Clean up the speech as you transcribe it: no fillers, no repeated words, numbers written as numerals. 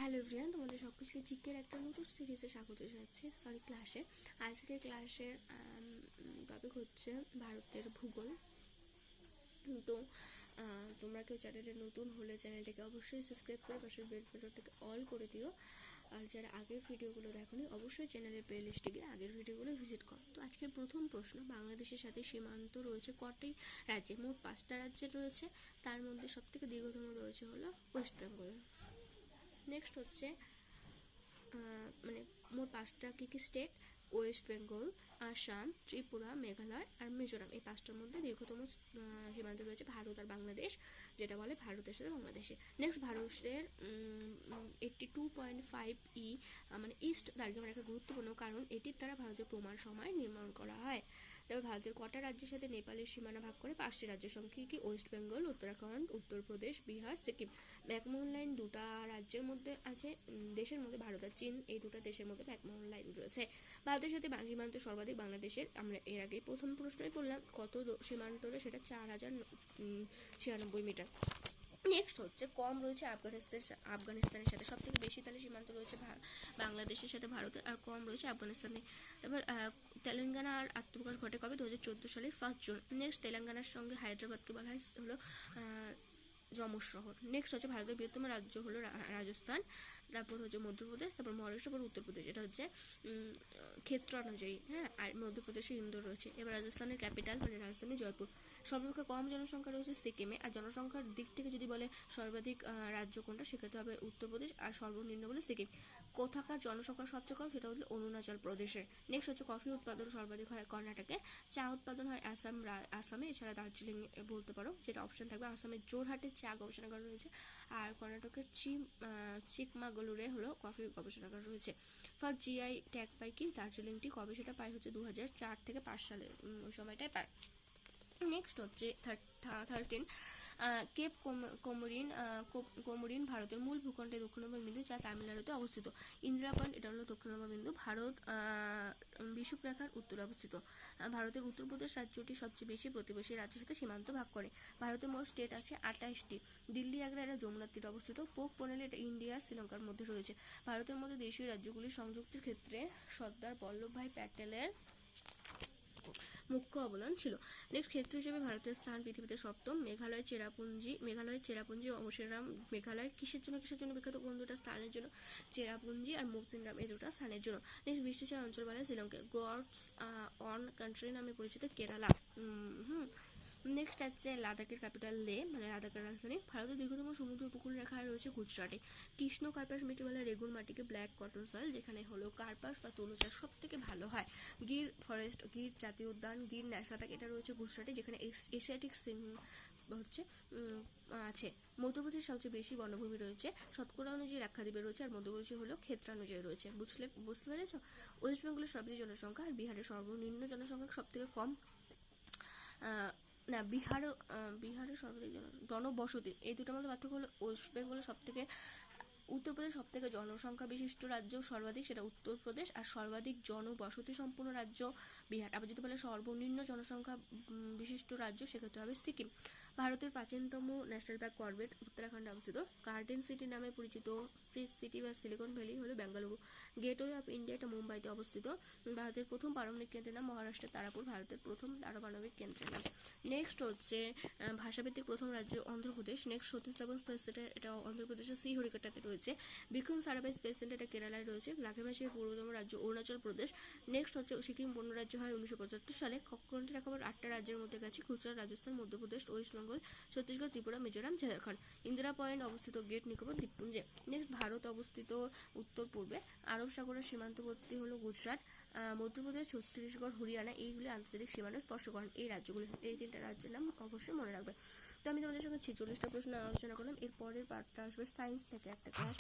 Hello everyone, তোমাদের সকলকে জিকের একটা নতুন সিরিজে স্বাগত জানাচ্ছি। ক্লাসে আজকে ক্লাসের টপিক হচ্ছে ভারতের ভূগোল। তো তোমরা কেউ চ্যানেলে নতুন হলে চ্যানেলটাকে অবশ্যই সাবস্ক্রাইব করে পাশের বেল বাটনটাকে অল করে দিও। আর যারা আগের ভিডিওগুলো দেখোনি অবশ্যই চ্যানেলের প্লে লিস্টে গিয়ে আগের ভিডিওগুলো ভিজিট করো। তো আজকে প্রথম প্রশ্ন, বাংলাদেশের সাথে সীমান্ত রয়েছে কটি রাজ্যে? মোট 5টা রাজ্যের রয়েছে, তার মধ্যে সবথেকে দীর্ঘতম রয়েছে হলো ওয়েস্ট বেঙ্গল। নেক্সট হচ্ছে মানে মোট 5টা কী স্টেট? ওয়েস্ট বেঙ্গল, আসাম, ত্রিপুরা, মেঘালয় আর মিজোরাম। এই 5টার মধ্যে দীর্ঘতম সীমান্ত রয়েছে ভারত আর বাংলাদেশ, যেটা বলে ভারতের সাথে বাংলাদেশে। নেক্সট, ভারতের 82.5 মানে ইস্ট দ্রাঘিমা রেখা গুরুত্বপূর্ণ, কারণ এটির দ্বারা ভারতের প্রমাণ সময় নির্মাণ করা হয়। তবে ভারতের কটা রাজ্যের সাথে নেপালের সীমানা ভাগ করে? 5টি রাজ্যের সংখ্যা কি? West Bengal, Uttarakhand, Uttar Pradesh, Bihar, Sikkim. McMahon line 2টা রাজ্যের মধ্যে আছে। দেশের মধ্যে ভারত আর চীন, এই 2টা দেশের মধ্যে ম্যাকমোহন লাইন রয়েছে। ভারতের সাথে সীমান্ত সর্বাধিক বাংলাদেশের। আমরা এর আগে প্রথম প্রশ্নই বললাম কত সীমান্ত, সেটা 4096 মিটার। নেক্সট হচ্ছে কম রয়েছে আফগানিস্তানের সাথে, সব থেকে বেশি তাহলে সীমান্ত রয়েছে বাংলাদেশের সাথে ভারতের, আর কম রয়েছে আফগানিস্তানে। এবার তেলেঙ্গানা আর আত্মপ্রকাশ ঘটে কবে? 2014 সালের 1 জুন। নেক্সট, তেলেঙ্গানার সঙ্গে হায়দ্রাবাদকে বলা হয় হলো যমজ শহর। নেক্সট হচ্ছে ভারতের বৃহত্তম রাজ্য হলো রাজস্থান, তারপর হচ্ছে মধ্যপ্রদেশ, তারপর মহারাষ্ট্র, তারপর উত্তরপ্রদেশ। এটা হচ্ছে ক্ষেত্র অনুযায়ী, হ্যাঁ। আর মধ্যপ্রদেশে ইন্দোর রয়েছে। এবার রাজস্থানের ক্যাপিটাল মানে রাজধানী জয়পুর। সর্বাপেক্ষা কম জনসংখ্যা রয়েছে সিকিমে। আর জনসংখ্যার দিক থেকে যদি বলে সর্বাধিক রাজ্য কোনটা, সেক্ষেত্রে হবে উত্তরপ্রদেশ, আর সর্বনিম্ন বলে সিকিম। কোথাকার জনসংখ্যা সবচেয়ে কম? সেটা হচ্ছে অরুণাচল প্রদেশের। নেক্সট হচ্ছে কফি উৎপাদন সর্বাধিক হয় কর্ণাটকে, চা উৎপাদন হয় আসামে, এছাড়া দার্জিলিং বলতে পারো, যেটা অপশন থাকবে। আসামের জোরহাটে চা গবেষণাগার রয়েছে, আর কর্ণাটকের চিকমাগলুরে হলো কফি গবেষণাগার রয়েছে। ফার্স্ট জিআই ট্যাগ পায় কি? দার্জিলিংটি। কবে সেটা পায়? হচ্ছে 2004 থেকে 5 সালে, ওই সময়টায় পায়। নেক্সট হচ্ছে 13 কেপ কোমোরিন ভারতের মূল ভূখণ্ডের দক্ষিণাঞ্চল বিন্দু, যা তামিলনাড়ুতে অবস্থিত। ইন্দিরা পয়েন্ট, এটা হলো দক্ষিণাঞ্চল বিন্দু, ভারত বিষুবরেখার উত্তরে অবস্থিত। ভারতের উত্তরপ্রদেশ রাজ্যটি সবচেয়ে বেশি প্রতিবেশী রাজ্যের সাথে সীমান্ত ভাগ করে। ভারতের মোট স্টেট আছে 28টি। দিল্লি, আগ্রা, এটা যমুনার তীরে অবস্থিত। পোক পনেলে, এটা ইন্ডিয়া শ্রীলঙ্কার মধ্যে রয়েছে। ভারতের মধ্যে দেশীয় রাজ্যগুলির সংযুক্তির ক্ষেত্রে সর্দার বল্লভভাই প্যাটেলের মুখ্য অবদান ছিল। নেক্সট, ক্ষেত্র হিসেবে ভারতের স্থান পৃথিবীতে 7ম। মেঘালয়ের চেরাপুঞ্জি মৌসিনরাম। মেঘালয় কিসের জন্য বিখ্যাত? কোন 2টা স্থানের জন্য? চেরাপুঞ্জি আর মৌসিনরাম, এই 2টা স্থানের জন্য। নেক্সট, বৃষ্টিছায়া অঞ্চল বলে শ্রীলঙ্কা। গডস অন কান্ট্রি নামে পরিচিত কেরালা। নেক্সট আছে লাদাখের ক্যাপিটাল লে, মানে লাদাখের রাজধানী। ভারতের দীর্ঘতম সমুদ্র উপকূল রেখা রয়েছে গুজরাটে। কৃষ্ণ কার্পাস মিটি বলে রেগুন মাটিকে ব্ল্যাক কটন সয়েল, যেখানে হলো কার্পাস বা তুলো চাষ সব থেকে ভালো হয়। গির ফরেস্ট, গির জাতীয় উদ্যান, গির ন্যাশনাল পার্ক, এটা রয়েছে গুজরাটে, যেখানে এশিয়াটিক হচ্ছে আছে। মধ্যপ্রদেশ সবচেয়ে বেশি বনভূমি রয়েছে, শতকরা অনুযায়ী লাক্ষাদ্বীপে রয়েছে, আর মধ্যপ্রদেশে হলো ক্ষেত্রানুযায়ী রয়েছে। বুঝতে পেরেছ? ওয়েস্ট বেঙ্গলের সর্বাধিক জনসংখ্যা, আর বিহারের সর্বনিম্ন জনসংখ্যা সব থেকে কম। না, বিহারের সর্বাধিক জনবসতি, এই 2টার মধ্যে পার্থক্য হলো ওয়েস্ট বেঙ্গলের সবথেকে, উত্তরপ্রদেশ সবথেকে জনসংখ্যা বিশিষ্ট রাজ্য সর্বাধিক, সেটা উত্তরপ্রদেশ, আর সর্বাধিক জনবসতি সম্পন্ন রাজ্য বিহার। আবার যদি বলে সর্বনিম্ন জনসংখ্যা বিশিষ্ট রাজ্য, সেক্ষেত্রে হবে সিকিম। ভারতের প্রাচীনতম ন্যাশনাল পার্ক করবেট, উত্তরাখণ্ডে অবস্থিত। গার্ডেন সিটি নামে পরিচিত স্পেস সিটি বা সিলিকন ভ্যালি হলো বেঙ্গালুরু। গেটওয়ে অফ ইন্ডিয়া, এটা মুম্বাইতে অবস্থিত। ভারতের প্রথম পারমাণবিক কেন্দ্রের নাম মহারাষ্ট্রের তারাপুর, ভারতের প্রথম পারমাণবিক কেন্দ্রের নাম। নেক্সট হচ্ছে ভাষাভিত্তিক প্রথম রাজ্য Andhra Pradesh. Next, Satish Dhawan space centre, এটা অন্ধ্রপ্রদেশের শ্রীহরিকোটাতে রয়েছে। বিক্রম সারাভাই স্পেস সেন্টার, এটা কেরালায় রয়েছে। লাঘেমা হিসেবে পূর্বতম রাজ্য অরুণাচল প্রদেশ। নেক্সট হচ্ছে সিকিম পূর্ণরাজ্য হয় 1975 সালে। কক্ষণটি রাখাবার 8টা রাজ্যের মধ্যে গেছে: গুজরাট, রাজস্থান, মধ্যপ্রদেশ, ওয়েস্ট বেঙ্গল, ছত্তিশগড়, ত্রিপুরা, মিজোরাম, ঝাড়খণ্ড। ইন্দিরা পয়েন্ট অবস্থিত গ্রেট নিকোবর দ্বীপপুঞ্জে। নেক্সট, ভারত অবস্থিত উত্তর পূর্বে, আরব সাগরের সীমান্তবর্তী হলো গুজরাট, মধ্যপ্রদেশ, ছত্তিশগড়, হরিয়ানা, এইগুলি আন্তর্জাতিক সীমানা স্পর্শ করেন। এই রাজ্যগুলি, এই 3টা রাজ্যের নাম অবশ্যই মনে রাখবে। তো আমি তোমাদের সঙ্গে 46টা প্রশ্ন আলোচনা করলাম। এর পরের পার্টটা আসবে সায়েন্স থেকে একটা ক্লাস।